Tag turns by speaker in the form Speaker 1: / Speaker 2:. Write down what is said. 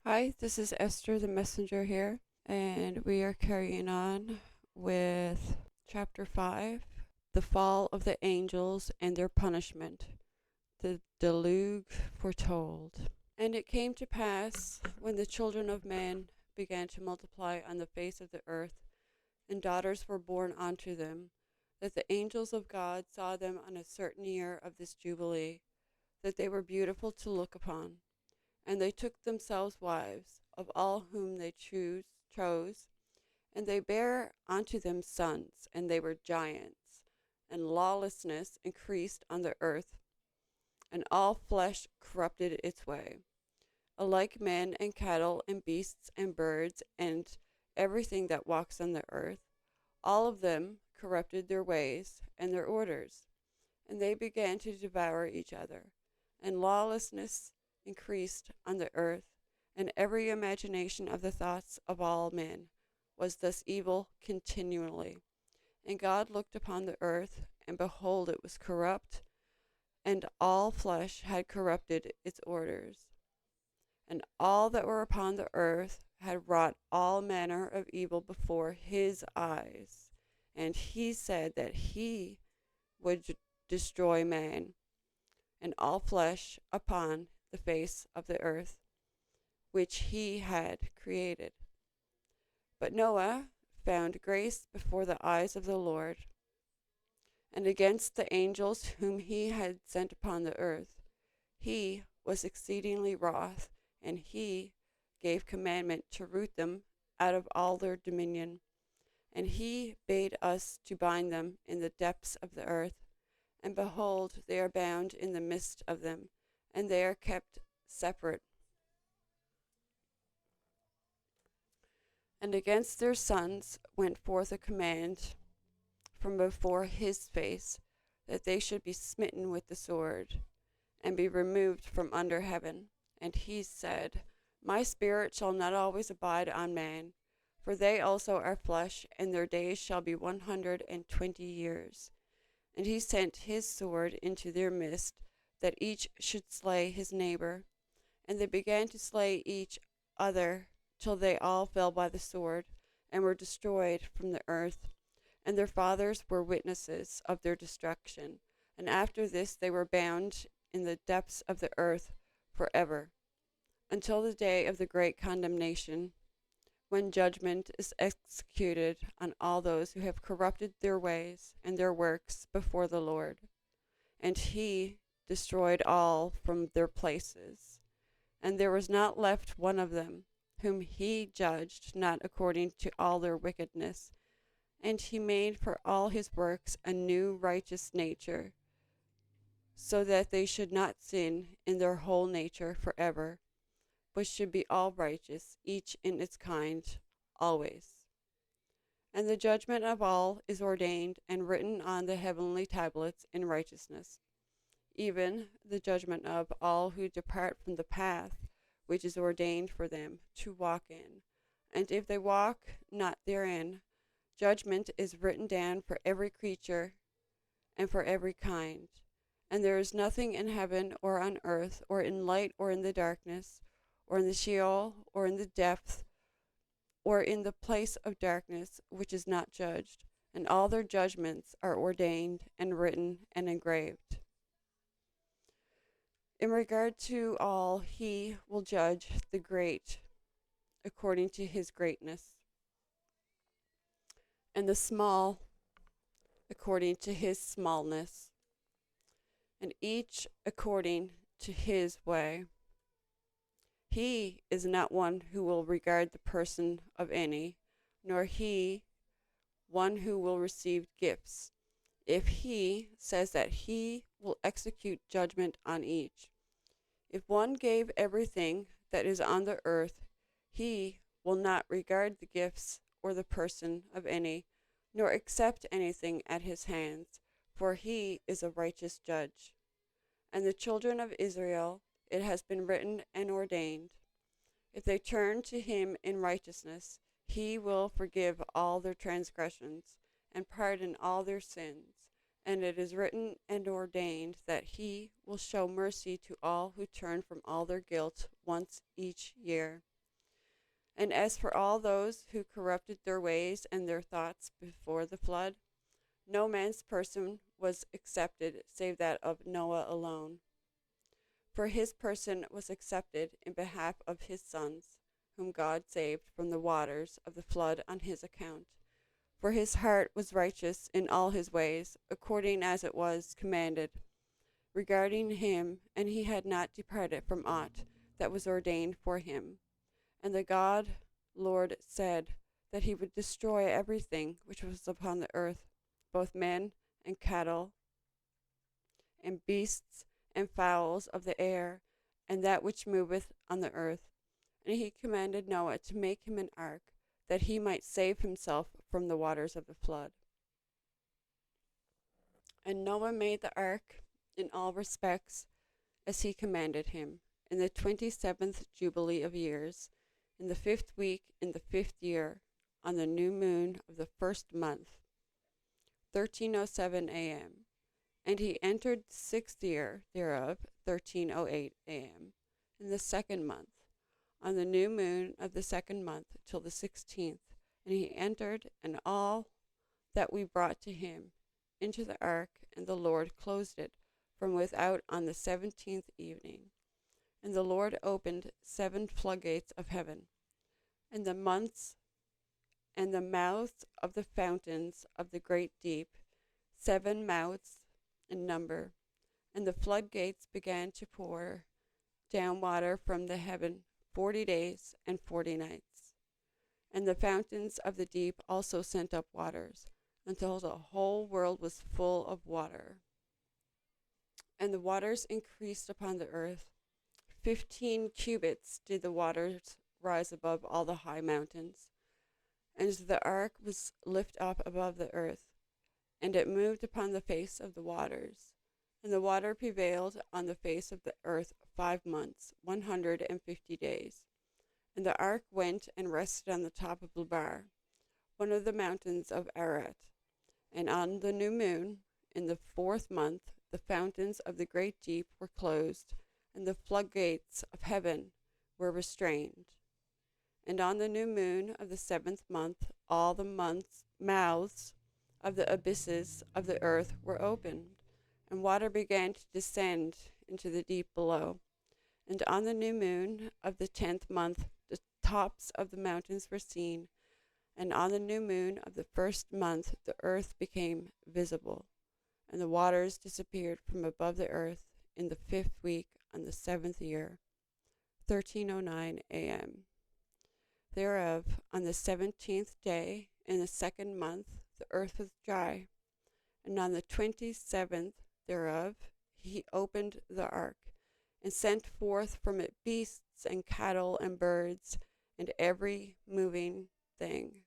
Speaker 1: Hi, this is Esther the Messenger here, and we are carrying on with Chapter 5, The Fall of the Angels and Their Punishment, the Deluge Foretold. And it came to pass, when the children of men began to multiply on the face of the earth, and daughters were born unto them, that the angels of God saw them on a certain year of this Jubilee, that they were beautiful to look upon. And they took themselves wives of all whom they chose, and they bare unto them sons, and they were giants. And lawlessness increased on the earth, and all flesh corrupted its way, alike men and cattle and beasts and birds and everything that walks on the earth. All of them corrupted their ways and their orders, and they began to devour each other. And lawlessness increased on the earth, and every imagination of the thoughts of all men was thus evil continually. And God looked upon the earth, and behold, it was corrupt, and all flesh had corrupted its orders. And all that were upon the earth had wrought all manner of evil before his eyes. And he said that he would destroy man and all flesh upon the face of the earth, which he had created. But Noah found grace before the eyes of the Lord. And against the angels whom he had sent upon the earth, he was exceedingly wroth, and he gave commandment to root them out of all their dominion. And he bade us to bind them in the depths of the earth. And behold, they are bound in the midst of them, and they are kept separate. And against their sons went forth a command from before his face, that they should be smitten with the sword, and be removed from under heaven. And he said, My spirit shall not always abide on man, for they also are flesh, and their days shall be 120 years. And he sent his sword into their midst, that each should slay his neighbor. And they began to slay each other, till they all fell by the sword, and were destroyed from the earth. And their fathers were witnesses of their destruction. And after this they were bound in the depths of the earth forever, until the day of the great condemnation, when judgment is executed on all those who have corrupted their ways and their works before the Lord. And he destroyed all from their places, and there was not left one of them, whom he judged not according to all their wickedness. And he made for all his works a new righteous nature, so that they should not sin in their whole nature forever, but should be all righteous, each in its kind, always. And the judgment of all is ordained and written on the heavenly tablets in righteousness, even the judgment of all who depart from the path which is ordained for them to walk in. And if they walk not therein, judgment is written down for every creature and for every kind. And there is nothing in heaven or on earth, or in light or in the darkness, or in the Sheol, or in the depth, or in the place of darkness, which is not judged. And all their judgments are ordained and written and engraved. In regard to all, he will judge the great according to his greatness, and the small according to his smallness, and each according to his way. He is not one who will regard the person of any, nor he one who will receive gifts, if he says that he will execute judgment on each. If one gave everything that is on the earth, he will not regard the gifts or the person of any, nor accept anything at his hands, for he is a righteous judge. And the children of Israel, it has been written and ordained, if they turn to him in righteousness, he will forgive all their transgressions and pardon all their sins. And it is written and ordained that he will show mercy to all who turn from all their guilt once each year. And as for all those who corrupted their ways and their thoughts before the flood, no man's person was accepted save that of Noah alone. For his person was accepted in behalf of his sons, whom God saved from the waters of the flood on his account. For his heart was righteous in all his ways, according as it was commanded regarding him, and he had not departed from aught that was ordained for him. And the God Lord said that he would destroy everything which was upon the earth, both men and cattle, and beasts and fowls of the air, and that which moveth on the earth. And he commanded Noah to make him an ark, that he might save himself from the waters of the flood. And Noah made the ark in all respects as he commanded him, in the 27th Jubilee of years, in the 5th week, in the 5th year, on the new moon of the 1st month, 13:07 a.m. And he entered the 6th year thereof, 13:08 a.m., in the 2nd month, on the new moon of the 2nd month, till the 16th. And he entered, and all that we brought to him into the ark, and the Lord closed it from without on the 17th evening. And the Lord opened 7 floodgates of heaven, and the months and the mouths of the fountains of the great deep, 7 mouths in number. And the floodgates began to pour down water from the heaven 40 days and 40 nights. And the fountains of the deep also sent up waters, until the whole world was full of water. And the waters increased upon the earth. 15 cubits did the waters rise above all the high mountains. And the ark was lifted up above the earth, and it moved upon the face of the waters. And the water prevailed on the face of the earth 5 months, 150 days. And the ark went and rested on the top of Lubar, one of the mountains of Ararat. And on the new moon, in the 4th month, the fountains of the great deep were closed, and the floodgates of heaven were restrained. And on the new moon of the 7th month, all the mouths of the abysses of the earth were opened, and water began to descend into the deep below. And on the new moon of the 10th month, the tops of the mountains were seen, and on the new moon of the 1st month, the earth became visible, and the waters disappeared from above the earth in the 5th week on the 7th year, 13:09 a.m. Thereof, on the 17th day in the 2nd month, the earth was dry, and on the 27th thereof he opened the ark, and sent forth from it beasts and cattle and birds, and every moving thing.